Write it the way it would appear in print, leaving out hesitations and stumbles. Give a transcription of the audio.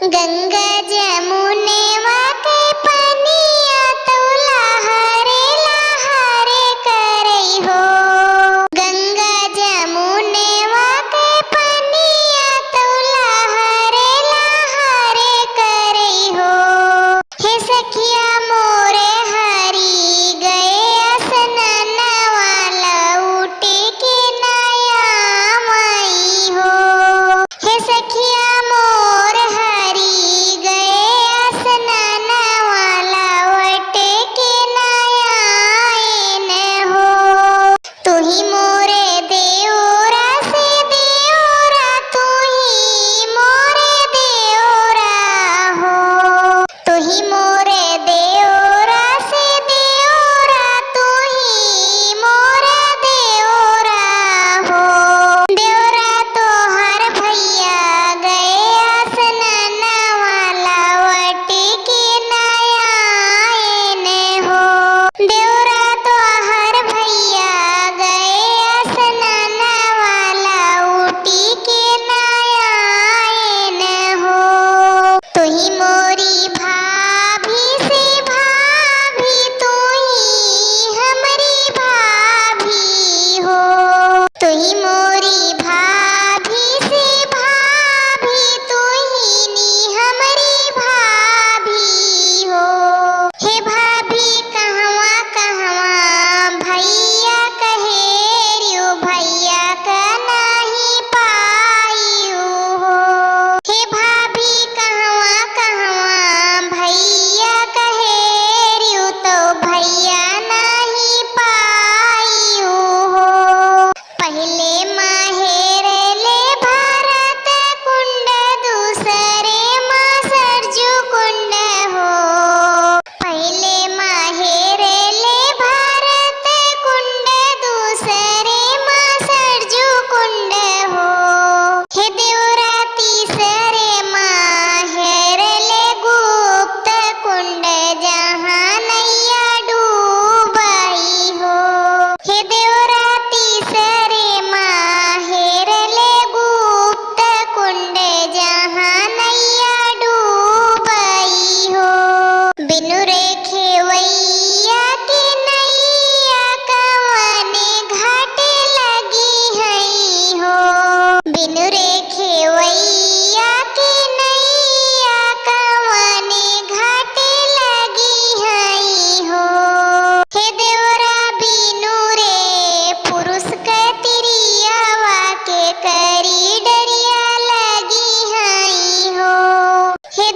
गंगा जमुनेवा के पनिया तो लहरे लहरे करई हो। गंगा जमुनेवा के पनिया तो लहरे लहरे करई हो। हे सखिया मोरे हरी गए स्नानवा लौटे के नया मई हो। हे सखिया मोर हरी गए स्नानवा लौटे के नया आइन हो। तू ही मोरे देओरा से देओरा, तू ही मोरे देओरा हो। तू ही मोरे देओरा से देओरा, तू ही मोरे देओरा हो। देओरा तोहर भैया गए स्नानवा लौटे के नया आइन हो। देओरा तोहर भैया गए स्नानवा लौटे के नया आइन हो। तू ही मोरी भाभी से भाभी, तू ही हमारी भाभी हो। तू ही मोरी भाभी से भाभी, तू ही नी हमारी भाभी हो। हे भाभी कहवा कहवा भैया कहेरियो, भैया का नहीं पाइयो हो। हे भाभी कहवा कहवा भैया कहेरियो, तो भैया नहीं पाइयो हो। पहले माहेर ले भरत कुंड, दूसरे माँ सरजू कुंड हो। पहले माहेर ले भरत कुंड, दूसरे माँ सरजू कुंड हो। हे देवरा तीसरे माहेर ले गुप्त कुंड, जहाँ नैया डूबाई हो। हे देवरा तीसरे माहेर ले गुप्त कुंड, जहाँ नैया डूबाई हो। बिनु रेखे वैया के नैया कवने घाटे लगी हई हो। बिनु रेखे वैया के नैया कवने घाटे लगी हई हो। हे देवरा बिनु रे पुरुष कतिरियावा के करी डरिया लगी हई हो। हे